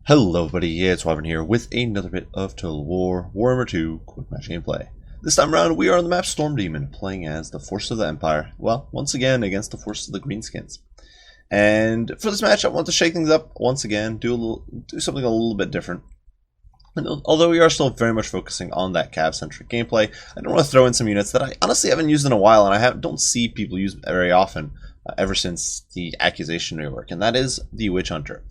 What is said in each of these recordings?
Hello everybody, yeah, it's Warhammer here with another bit of Total War, Warhammer 2 quick match gameplay. This time around we are on the map Storm Demon, playing as the Forces of the Empire, well, once again against the Forces of the Greenskins. And for this match I want to shake things up once again, do something a little bit different. And although we are still very much focusing on that cav-centric gameplay, I don't want to throw in some units that I honestly haven't used in a while and I don't see people use very often ever since the Accusation rework, and that is the Witch Hunter.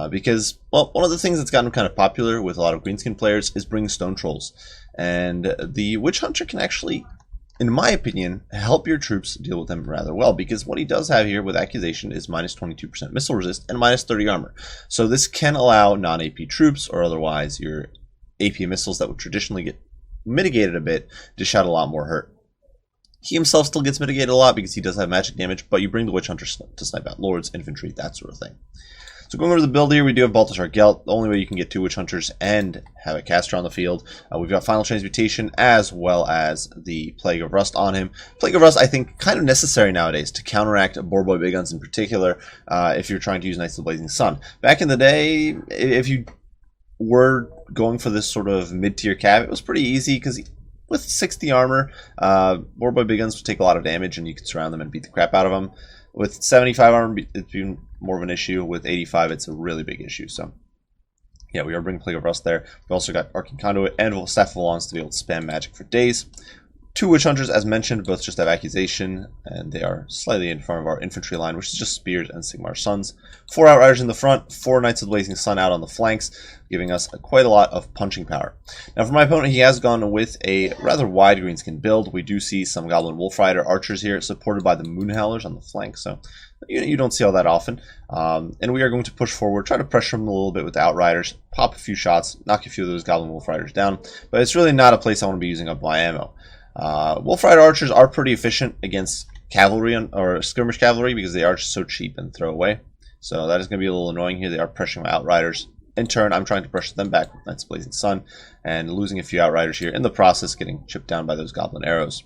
Because, well, one of the things that's gotten kind of popular with a lot of Greenskin players is bringing stone trolls. And the Witch Hunter can actually, in my opinion, help your troops deal with them rather well. Because what he does have here with Accusation is minus 22% missile resist and minus 30 armor. So this can allow non-AP troops, or otherwise your AP missiles that would traditionally get mitigated a bit, to shout a lot more hurt. He himself still gets mitigated a lot because he does have magic damage, but you bring the Witch Hunter to snipe out lords, infantry, that sort of thing. So going over the build here, we do have Balthazar Gelt, the only way you can get 2 Witch Hunters and have a caster on the field. We've got Final Transmutation as well as the Plague of Rust on him. Plague of Rust, I think, kind of necessary nowadays to counteract Boarboy Big Guns in particular, if you're trying to use Knights of the Blazing Sun. Back in the day, if you were going for this sort of mid-tier cav, it was pretty easy because with 60 armor, Boarboy Big Guns would take a lot of damage and you could surround them and beat the crap out of them. With 75 armor, it's been more of an issue. With 85, it's a really big issue. So, yeah, we are bringing Plague of Rust there. We've also got Arcane Conduit and Staff of Volans to be able to spam magic for days. 2 Witch Hunters, as mentioned, both just have Accusation, and they are slightly in front of our infantry line, which is just Spears and Sigmar Sons. 4 Outriders in the front, 4 Knights of the Blazing Sun out on the flanks, giving us quite a lot of punching power. Now, for my opponent, he has gone with a rather wide Greenskin build. We do see some Goblin Wolf Rider archers here, supported by the Moonhowlers on the flank, so you don't see all that often. And we are going to push forward, try to pressure them a little bit with the Outriders, pop a few shots, knock a few of those Goblin Wolf Riders down, but it's really not a place I want to be using up my ammo. Wolf Rider archers are pretty efficient against cavalry or skirmish cavalry because they are just so cheap and throw away. So that is going to be a little annoying here. They are pressuring my Outriders. In turn, I'm trying to pressure them back with Knights of Blazing Sun and losing a few Outriders here. In the process, getting chipped down by those Goblin arrows.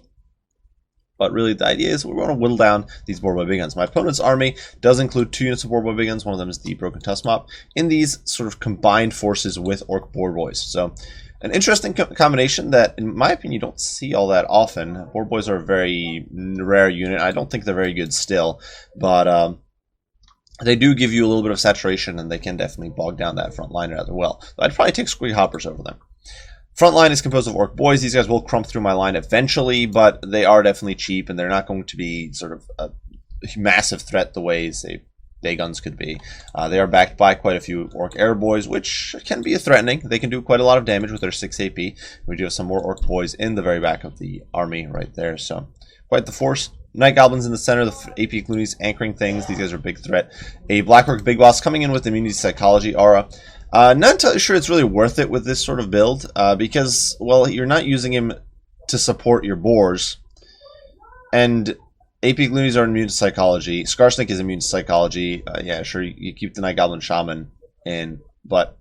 But really, the idea is we want to whittle down these Boarboy Big Guns. My opponent's army does include 2 units of Boarboy Big Guns. One of them is the Broken Tusk Mop in these sort of combined forces with Orc Boarboys. So an interesting combination that, in my opinion, you don't see all that often. Boarboys are a very rare unit. I don't think they're very good still, but they do give you a little bit of saturation, and they can definitely bog down that front line rather well. So I'd probably take Squig Hoppers over them. Front line is composed of Orc Boys. These guys will crump through my line eventually, but they are definitely cheap, and they're not going to be sort of a massive threat the way, say, Big Guns could be. They are backed by quite a few Orc Air Boys, which can be threatening. They can do quite a lot of damage with their 6 AP. We do have some more Orc Boys in the very back of the army right there, so quite the force. Night Goblins in the center, the AP Cloonies anchoring things. These guys are a big threat. A Black Orc Big Boss coming in with Immunity Psychology aura. Not entirely sure it's really worth it with this sort of build, because, well, you're not using him to support your boars, and AP Gloonies are immune to Psychology. Skarsnik is immune to Psychology. Yeah, sure, you keep the Night Goblin Shaman in, but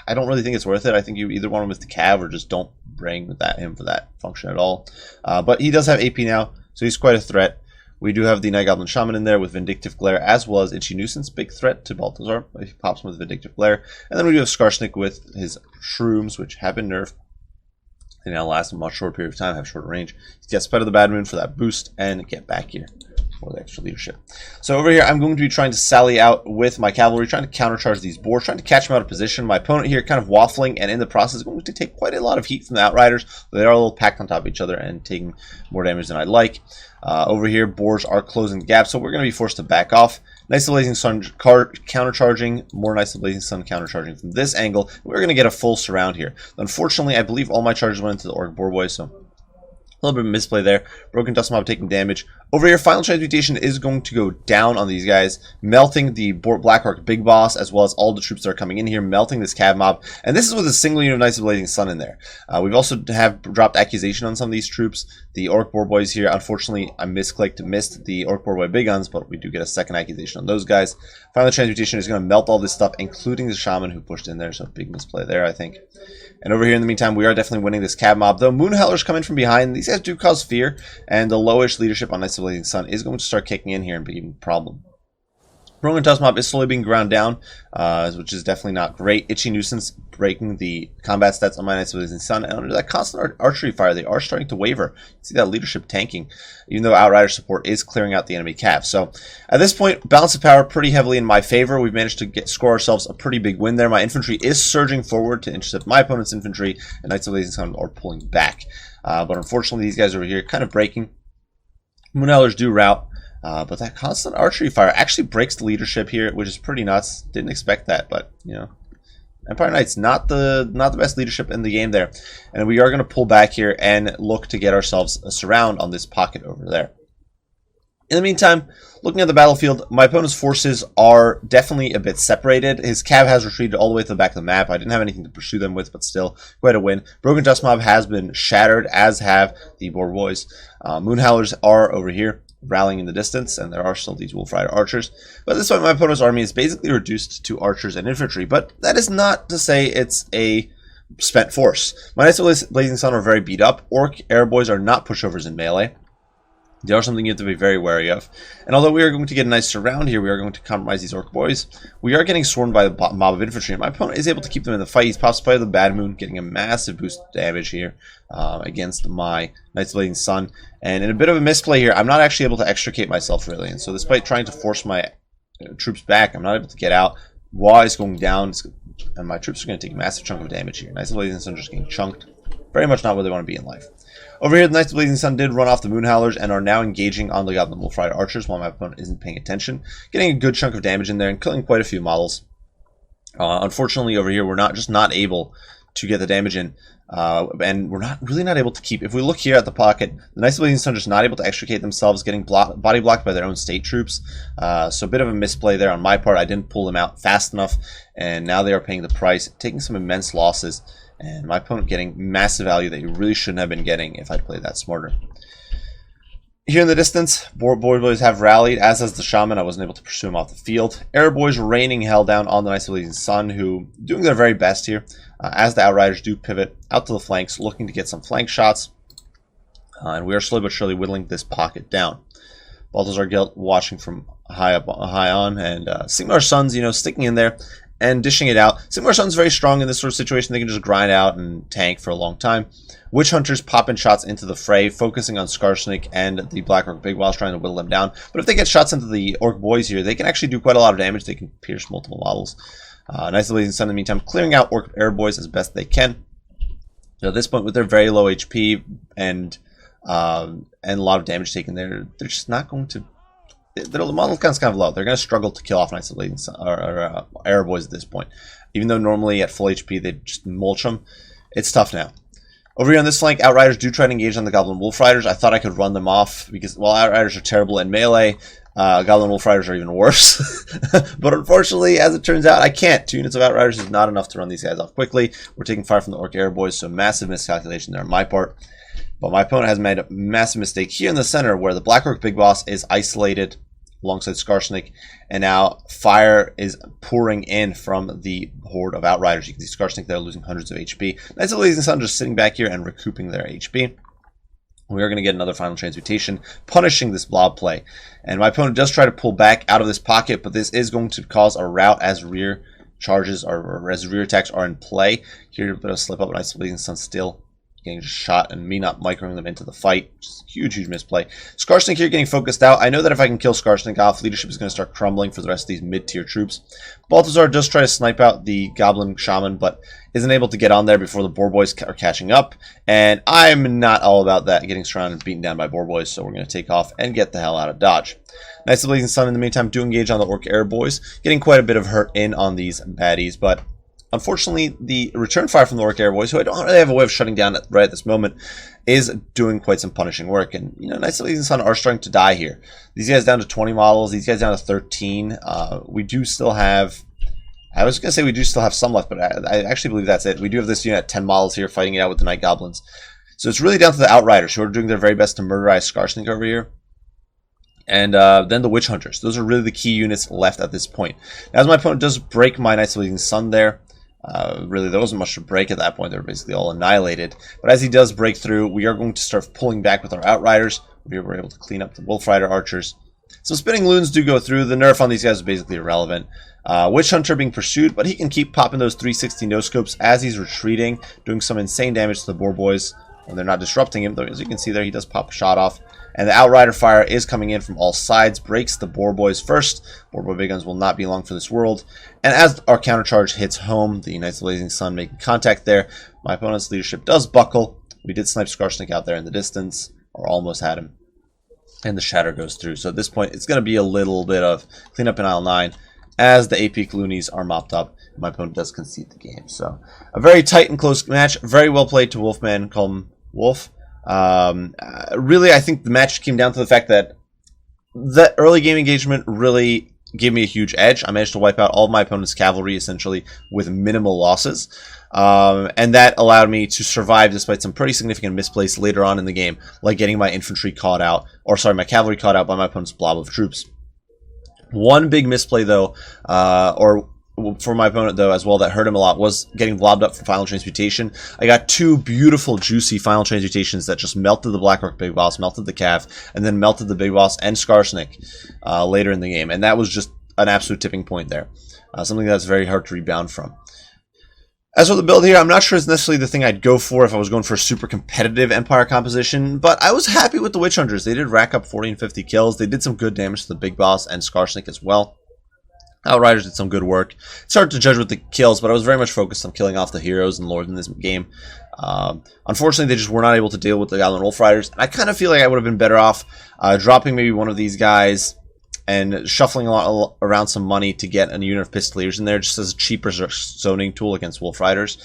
I don't really think it's worth it. I think you either want him with the Cav or just don't bring him for that function at all. But he does have AP now, so he's quite a threat. We do have the Night Goblin Shaman in there with Vindictive Glare, as well as Itchy Nuisance, big threat to Balthazar if he pops him with Vindictive Glare. And then we do have Skarsnik with his Shrooms, which have been nerfed. They now last a much shorter period of time, have shorter range. Get Spite of the Bad Moon for that boost, and get back here for the extra leadership. So over here, I'm going to be trying to sally out with my cavalry, trying to countercharge these boars, trying to catch them out of position. My opponent here kind of waffling, and in the process going to take quite a lot of heat from the Outriders. They are a little packed on top of each other and taking more damage than I'd like. Over here, boars are closing the gap, so we're going to be forced to back off. Knights of the Blazing Sun countercharging, more Knights of the Blazing Sun countercharging from this angle. We're going to get a full surround here. Unfortunately, I believe all my charges went into the Orc Boarboy, so a little bit of misplay there. Broken Dust Mob taking damage. Over here, Final Transmutation is going to go down on these guys, melting the Black Orc Big Boss, as well as all the troops that are coming in here, melting this Cav Mob. And this is with a single unit of Knights of the Blazing Sun in there. We've also have dropped Accusation on some of these troops. The Orc Boarboys here, unfortunately, I missed the Orc Boarboy Big Guns, but we do get a second Accusation on those guys. Final Transmutation is going to melt all this stuff, including the Shaman who pushed in there, so big misplay there, I think. And over here, in the meantime, we are definitely winning this Cav Mob, though Moonhowlers come in from behind. These guys do cause fear, and the lowish leadership on Knights of the Blazing Sun is going to start kicking in here and being a problem. Broken Tusk Mob is slowly being ground down, which is definitely not great. Itchy Nuisance breaking the combat stats on my Knights of the Blazing Sun, and under that constant archery fire, they are starting to waver. You see that leadership tanking, even though Outrider support is clearing out the enemy cav. So at this point, balance of power pretty heavily in my favor. We've managed to score ourselves a pretty big win there. My infantry is surging forward to intercept my opponent's infantry, and Knights of the Blazing Sun are pulling back. But unfortunately, these guys over here kind of breaking. Moonhowlers do rout. But that constant archery fire actually breaks the leadership here, which is pretty nuts. Didn't expect that, but you know, Empire Knights not the best leadership in the game there, and we are going to pull back here and look to get ourselves a surround on this pocket over there. In the meantime, looking at the battlefield, my opponent's forces are definitely a bit separated. His cav has retreated all the way to the back of the map. I didn't have anything to pursue them with, but still, quite a win. Broken Tusk Mob has been shattered, as have the Boar Boys. Moonhowlers are over here, rallying in the distance, and there are still these Wolf Rider archers. But at this point, my opponent's army is basically reduced to archers and infantry, but that is not to say it's a spent force. My Knights of the Blazing Sun are very beat up. Orc Air Boys are not pushovers in melee. They are something you have to be very wary of. And although we are going to get a nice surround here, we are going to compromise these Orc Boys. We are getting swarmed by the mob of infantry, and my opponent is able to keep them in the fight. He's pops by the Bad Moon, getting a massive boost of damage here against my Knights of the Blazing Sun. And in a bit of a misplay here, I'm not actually able to extricate myself, really. And so despite trying to force my troops back, I'm not able to get out. Wall is going down, and my troops are going to take a massive chunk of damage here. Knights of the Blazing Sun just getting chunked. Very much not where they want to be in life. Over here, the Knights of the Blazing Sun did run off the Moonhowlers and are now engaging on the Goblin Wolf Rider Archers while my opponent isn't paying attention. Getting a good chunk of damage in there and killing quite a few models. Unfortunately, over here, we're not able to get the damage in. And we're really not able to keep. If we look here at the pocket, the Knights of the Blazing Sun are just not able to extricate themselves, getting body blocked by their own state troops. So a bit of a misplay there on my part. I didn't pull them out fast enough, and now they are paying the price, taking some immense losses. And my opponent getting massive value that he really shouldn't have been getting if I'd played that smarter. Here in the distance, Boar Boys have rallied, as has the Shaman. I wasn't able to pursue him off the field. Air Boys raining hell down on the Knights of the Blazing Sun, who doing their very best here, as the Outriders do pivot out to the flanks, looking to get some flank shots. And we are slowly but surely whittling this pocket down. Balthazar Gelt watching from high on, and Sigmar's Sons, sticking in there and dishing it out. Sigmar's Sun's very strong in this sort of situation. They can just grind out and tank for a long time. Witch Hunters popping shots into the fray, focusing on Skarsnik and the Black Orc Big Walls, trying to whittle them down. But if they get shots into the Orc Boys here, they can actually do quite a lot of damage. They can pierce multiple models. Knights of the Blazing Sun, in the meantime, clearing out Orc Air Boys as best they can. So at this point, with their very low HP and a lot of damage taken, they're just not going to. The model count's kind of low. They're going to struggle to kill off Knights of the Blazing Sun or Air Boys at this point. Even though normally at full HP they just mulch them, it's tough now. Over here on this flank, Outriders do try to engage on the Goblin Wolf Riders. I thought I could run them off because while Outriders are terrible in melee, Goblin Wolf Riders are even worse. But unfortunately, as it turns out, I can't. 2 units of Outriders is not enough to run these guys off quickly. We're taking fire from the Orc Air Boys, so massive miscalculation there on my part. But my opponent has made a massive mistake here in the center where the Black Orc Big Boss is isolated alongside Skarsnik, and now fire is pouring in from the horde of Outriders. You can see Skarsnik there losing hundreds of HP. Knights of the Blazing Sun just sitting back here and recouping their HP. We are going to get another final transmutation, punishing this blob play. And my opponent does try to pull back out of this pocket, but this is going to cause a rout as rear charges or as rear attacks are in play. Here, a bit of slip up, Knights of the Blazing Sun still getting shot and me not microing them into the fight. Just huge misplay. Skarsnik here getting focused out. I know that if I can kill Skarsnik off, leadership is going to start crumbling for the rest of these mid-tier troops. Balthazar does try to snipe out the Goblin Shaman, but isn't able to get on there before the Boar Boys are catching up. And I'm not all about that, getting surrounded and beaten down by Boar Boys, so we're going to take off and get the hell out of Dodge. Knights of the Blazing Sun, in the meantime, do engage on the Orc Air Boys, getting quite a bit of hurt in on these baddies, but unfortunately, the return fire from the Orc Air Boys, who I don't really have a way of shutting down right at this moment, is doing quite some punishing work. And, Knights of the Blazing Sun are starting to die here. These guys down to 20 models, these guys down to 13. We do still have, I was going to say we do still have some left, but I actually believe that's it. We do have this unit at 10 models here fighting it out with the Night Goblins. So it's really down to the Outriders, who are doing their very best to murderize Skarsnik over here. And then the Witch Hunters. Those are really the key units left at this point. Now, as my opponent does break my Knights of the Blazing Sun there, really, there wasn't much to break at that point. They were basically all annihilated. But as he does break through, we are going to start pulling back with our Outriders. We were able to clean up the Wolf Rider Archers. So spinning loons do go through. The nerf on these guys is basically irrelevant. Witch Hunter being pursued, but he can keep popping those 360 no-scopes as he's retreating, doing some insane damage to the boar boys when they're not disrupting him. Though, as you can see there, he does pop a shot off. And the Outrider fire is coming in from all sides, breaks the boar boys first. Boar boy big guns will not be long for this world. And as our countercharge hits home, the Knights of the Blazing Sun making contact there. My opponent's leadership does buckle. We did snipe Scarsnake out there in the distance, or almost had him. And the shatter goes through. So at this point, it's going to be a little bit of cleanup in aisle 9 as the AP loonies are mopped up. My opponent does concede the game. So a very tight and close match. Very well played to Wolfman. Call him Wolf. Really, I think the match came down to the fact that the early game engagement really gave me a huge edge. I managed to wipe out all of my opponent's cavalry essentially with minimal losses. And that allowed me to survive despite some pretty significant misplays later on in the game, like getting my infantry caught out, or sorry, my cavalry caught out by my opponent's blob of troops. One big misplay though, or for my opponent though as well, that hurt him a lot, was getting blobbed up for final transmutation. I got 2 beautiful juicy final transmutations that just melted the Blackrock Big Boss, melted the Cav, and then melted the Big Boss and Scarsnake later in the game, and that was just an absolute tipping point there. Something that's very hard to rebound from. As for the build here, I'm not sure it's necessarily the thing I'd go for if I was going for a super competitive Empire composition, but I was happy with the Witch Hunters. They did rack up 40 and 50 kills. They did some good damage to the Big Boss and Scarsnake as well. Outriders did some good work. It's hard to judge with the kills, but I was very much focused on killing off the heroes and lords in this game. Unfortunately, they just were not able to deal with the Goblin Wolf Riders. I kind of feel like I would have been better off dropping maybe one of these guys and shuffling around some money to get a unit of Pistoliers in there just as a cheaper zoning tool against Wolf Riders.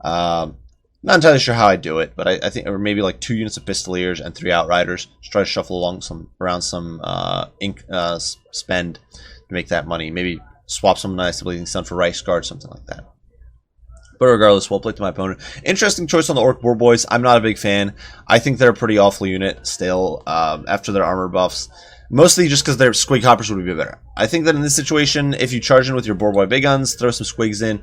Not entirely sure how I do it, but I think, or maybe like 2 units of Pistoliers and 3 Outriders. Just try to shuffle around some ink spend to make that money. Maybe swap some Knights of the Blazing Sun for Rice Guard, something like that. But regardless, well played to my opponent. Interesting choice on the Orc Boar Boys. I'm not a big fan. I think they're a pretty awful unit still after their armor buffs. Mostly just because their Squig Hoppers would be better. I think that in this situation, if you charge in with your Boar Boy Big Guns, throw some Squigs in,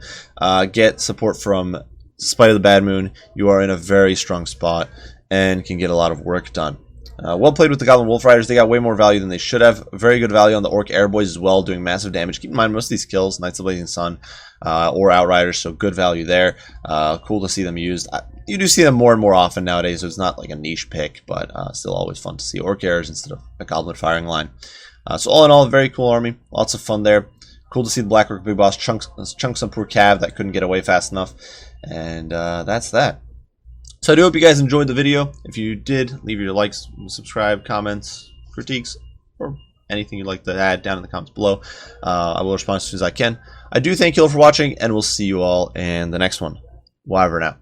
get support from Spite of the Bad Moon, you are in a very strong spot and can get a lot of work done. Well played with the Goblin Wolf Riders. They got way more value than they should have. Very good value on the Orc Air Boys as well, doing massive damage. Keep in mind, most of these kills, Knights of the Blazing Sun or Outriders, so good value there. Cool to see them used. You do see them more and more often nowadays, so it's not like a niche pick, but still always fun to see Orc Airs instead of a Goblin firing line. So all in all, a very cool army. Lots of fun there. Cool to see the Blackrock Big Boss chunk some poor Cav that couldn't get away fast enough. And that's that. So I do hope you guys enjoyed the video. If you did, leave your likes, subscribe, comments, critiques, or anything you'd like to add down in the comments below. I will respond as soon as I can. I do thank you all for watching, and we'll see you all in the next one. Bye for now.